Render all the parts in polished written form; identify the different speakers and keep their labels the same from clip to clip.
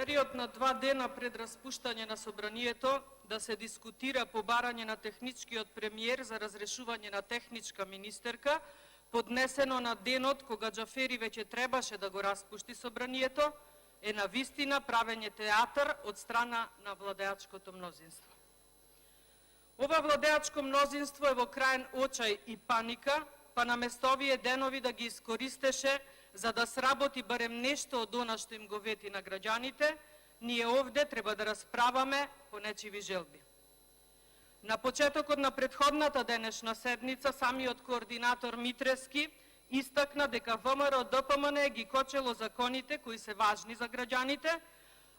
Speaker 1: период на 2 дена пред распуштање на собранието да се дискутира по барање на техничкиот премиер за разрешување на техничка министерка, поднесено на денот кога Џафери веќе требаше да го распушти собранието, е навистина правење театар од страна на владеачкото мнозинство. Ова владеачко мнозинство е во краен очај и паника, па наместо овие денови да ги искористеше за да сработи барем нешто од она што им го вети на граѓаните, ние овде треба да расправаме по нечиви желби. На почетокот на претходната денешна седница, самиот координатор Митрески истакна дека ВМРО-ДПМН ги кочело законите кои се важни за граѓаните,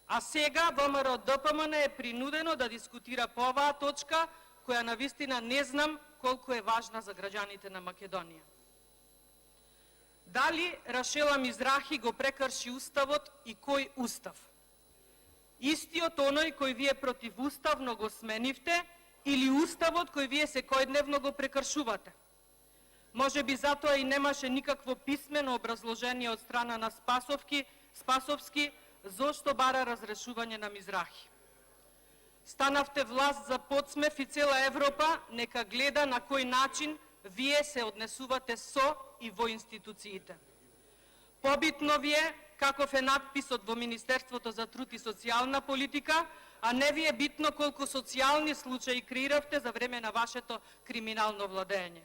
Speaker 1: а сега ВМРО-ДПМН е принудено да дискутира по оваа точка, која навистина не знам колку е важна за граѓаните на Македонија. Дали Рашела Мизрахи го прекрши уставот и кој устав? Истиот оној кој вие противуставно го сменивте или уставот кој вие секојдневно го прекршувате? Може би затоа и немаше никакво писмено образложение од страна на Спасовски зошто бара разрешување на Мизрахи. Станавте власт за подсмев и цела Европа нека гледа на кој начин вие се однесувате со и во институциите. Побитно ви е каков е надписот во Министерството за труд и социјална политика, а не ви е битно колку социјални случаи креиравте за време на вашето криминално владење.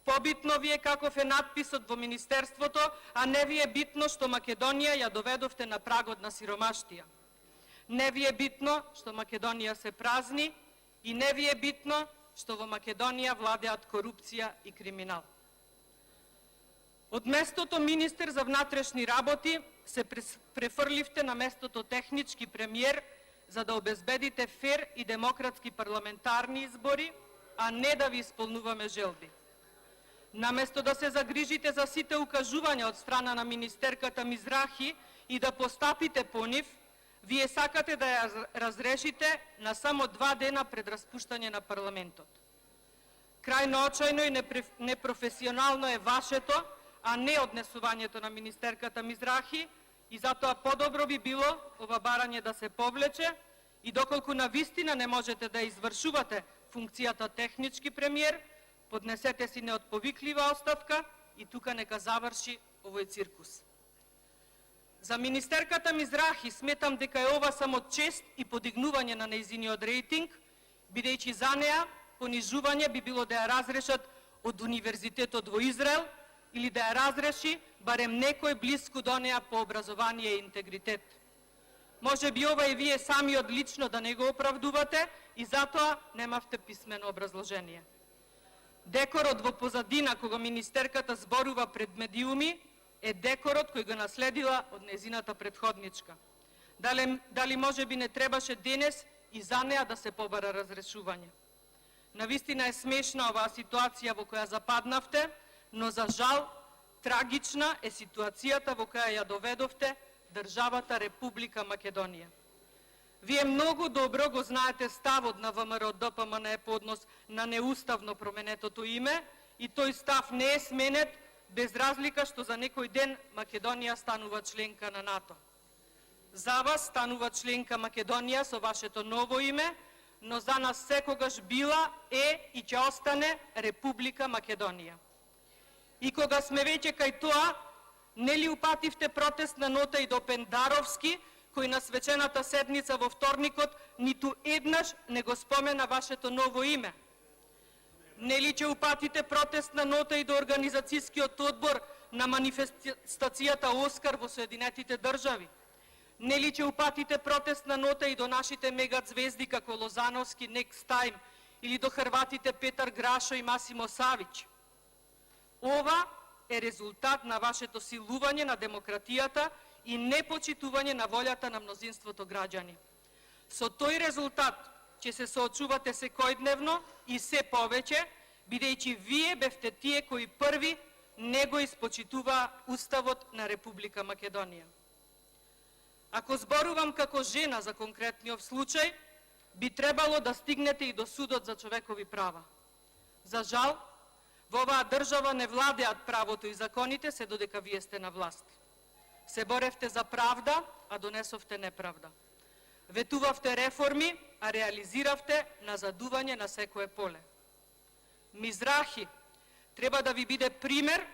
Speaker 1: Побитно ви е каков е надписот во Министерството, а не ви е битно што Македонија ја доведовте на прагот на сиромаштија. Не ви е битно што Македонија се празни и не ви е битно што во Македонија владеат корупција и криминал. Од местото министер за внатрешни работи се префрливте на местото технички премиер за да обезбедите фер и демократски парламентарни избори, а не да ви исполнуваме желби. Наместо да се загрижите за сите укажувања од страна на министерката Мизрахи и да постапите по нив, вие сакате да ја разрешите на само 2 дена пред распуштање на парламентот. Крајно очајно и непрофесионално е вашето, а не однесувањето на министерката Мизрахи, и затоа подобро би било ова барање да се повлече и доколку навистина не можете да извршувате функцијата технички премиер, поднесете си неотповиклива оставка и тука нека заврши овој циркус. За министерката Мизрахи сметам дека е ова само чест и подигнување на нејзиниот рейтинг, бидејќи за неа понижување би било да ја разрешат од универзитетот во Израел или да ја разреши барем некој блиску до неа по образование и интегритет. Може би ова и вие самиот лично да не го оправдувате и затоа немавте писмено образложение. Декорот во позадина кога министерката зборува пред медиуми е декорот кој го наследила од нејзината претходничка. Дали може би не требаше денес и за неа да се побара разрешување? Навистина е смешна оваа ситуација во која западнавте, но за жал трагична е ситуацијата во која ја доведовте државата Република Македонија. Вие многу добро го знаете ставот на ВМРО-ДПМН по однос на неуставно променетото име и тој став не е сменет без разлика што за некој ден Македонија станува членка на НАТО. За вас станува членка Македонија со вашето ново име, но за нас секогаш била, е и ќе остане Република Македонија. И кога сме веќе кај тоа, нели упативте протестна нота и до Пендаровски, кој на свечената седница во вторникот ниту еднаш не го спомена вашето ново име? Нели ќе упатите протестна нота и до организацијскиот одбор на манифестацијата Оскар во Соединетите држави? Нели ќе упатите протестна нота и до нашите мегазвезди како Лозановски, Next Time или до хрватите Петар Грашо и Масимо Савич? Ова е резултат на вашето силување на демократијата и непочитување на волјата на мнозинството граѓани. Со тој резултат ќе се соочувате секојдневно и се повеќе, бидејќи вие бевте тие кои први не го испочитуваа Уставот на Република Македонија. Ако зборувам како жена за конкретниот случај, би требало да стигнете и до Судот за човекови права. За жал, во оваа држава не владеат правото и законите се додека вие сте на власт. Се боревте за правда, а донесовте неправда. Ветувавте реформи, а реализиравте назадување на секое поле. Мизрахи треба да ви биде пример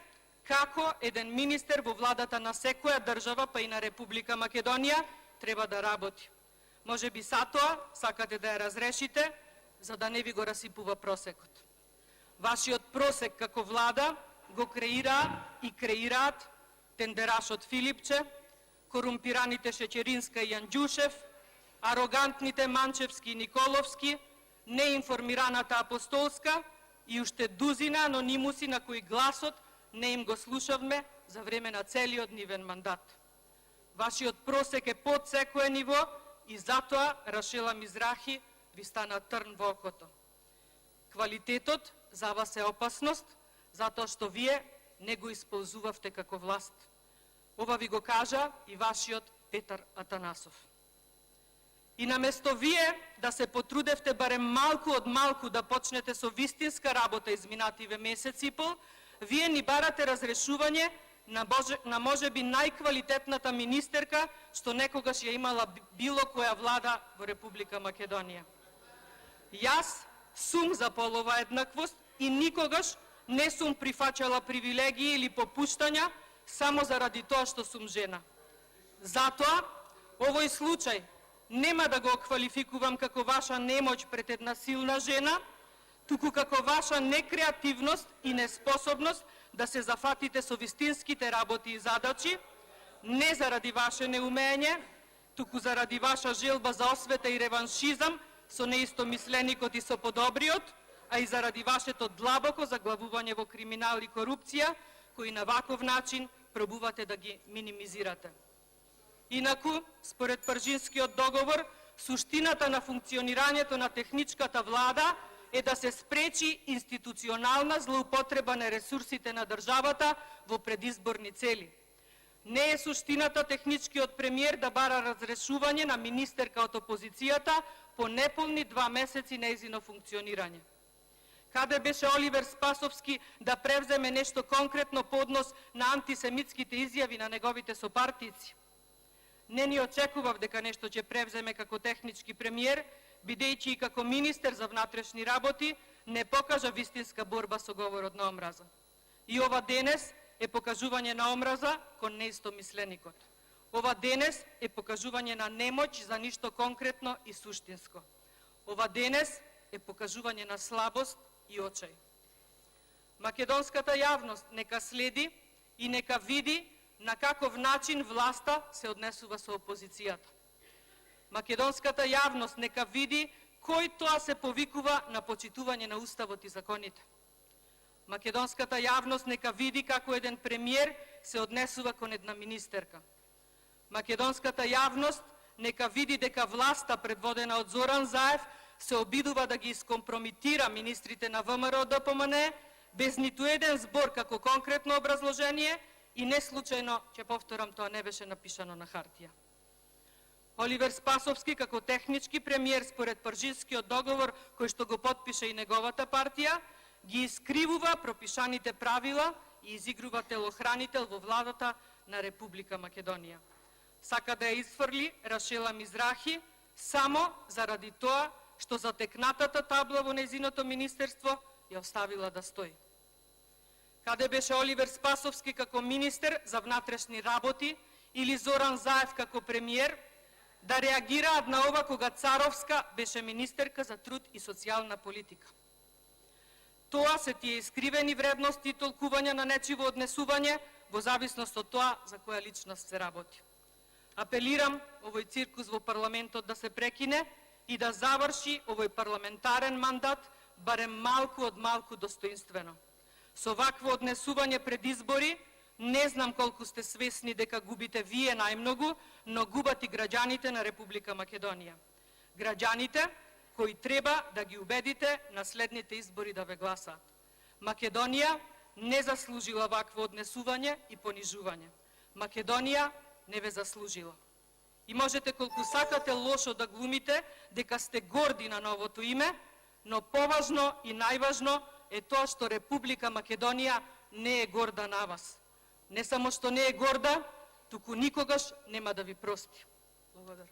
Speaker 1: како еден министер во владата на секоја држава, па и на Република Македонија, треба да работи. Може би сатоа сакате да ја разрешите, за да не ви го расипува просекот. Вашиот просек како влада го креираат тендерашот Филипче, корумпираните Шеќеринска и Јанđушев, арогантните Манчевски и Николовски, неинформираната Апостолска и уште дузина анонимуси на кои гласот не им го слушавме за време на целиот нивен мандат. Вашиот просек е под секое ниво и затоа Рашела Мизрахи ви стана трн во окото. Квалитетот за вас е опасност, затоа што вие не го исползувавте како власт. Ова ви го кажа и вашиот Петар Атанасов. И наместо вие да се потрудевте барем малку од малку да почнете со вистинска работа изминативе месец и пол, вие ни барате разрешување на можеби најквалитетната министерка што некогаш ја имала било која влада во Република Македонија. Јас сум за полова еднаквост и никогаш не сум прифачала привилегии или попуштања само заради тоа што сум жена. Затоа, овој случај нема да го квалификувам како ваша немоќ пред една силна жена, туку како ваша некреативност и неспособност да се зафатите со вистинските работи и задачи, не заради ваше неумење, туку заради ваша желба за освета и реваншизам со неистомисленикот и со подобриот, а и заради вашето длабоко заглавување во криминал и корупција, кои на ваков начин пробувате да ги минимизирате. Инаку, според Пржинскиот договор, суштината на функционирањето на техничката влада е да се спречи институционална злоупотреба на ресурсите на државата во предизборни цели. Не е суштината техничкиот премиер да бара разрешување на министерка од опозицијата по неполни 2 месеци нејзино функционирање. Каде беше Оливер Спасовски да превземе нешто конкретно по однос на антисемитските изјави на неговите сопартици? Не ни очекував дека нешто ќе превземе како технички премиер, бидејќи и како министер за внатрешни работи не покажа вистинска борба со говорот на омраза. И ова денес е покажување на омраза кон неистомисленикот. Ова денес е покажување на немоќ за ништо конкретно и суштинско. Ова денес е покажување на слабост и очај. Македонската јавност нека следи и нека види на каков начин власта се однесува со опозицијата. Македонската јавност нека види кој тоа се повикува на почитување на уставот и законите. Македонската јавност нека види како еден премиер се однесува кон една министерка. Македонската јавност нека види дека власта предводена од Зоран Заев се обидува да ги искомпромитира министрите на ВМРО ДПМН без ниту еден збор како конкретно образложение и не случајно, ќе повторам, тоа не беше напишано на хартија. Оливер Спасовски како технички премиер според Пржинскиот договор, кој што го потпише и неговата партија, ги искривува пропишаните правила и изигрува телохранител во владата на Република Македонија. Сака да ја изфрли Рашела Мизрахи само заради тоа што затекнатата табла во нејзиното министерство ја оставила да стои. Каде беше Оливер Спасовски како министер за внатрешни работи или Зоран Заев како премиер да реагираат на ова кога Царовска беше министерка за труд и социјална политика? Тоа се тие искривени вредности и толкувања на нечиво однесување во зависност од тоа за која личност се работи. Апелирам овој циркус во парламентот да се прекине и да заврши овој парламентарен мандат барем малку од малку достоинствено. Со вакво однесување пред избори, не знам колку сте свесни дека губите вие најмногу, но губат и граѓаните на Република Македонија. Граѓаните кои треба да ги убедите на следните избори да ве гласаат. Македонија не заслужила вакво однесување и понижување. Македонија не ве заслужила. И можете колку сакате лошо да глумите дека сте горди на новото име, но поважно и најважно е тоа што Република Македонија не е горда на вас. Не само што не е горда, туку никогаш нема да ви прости. Благодарам.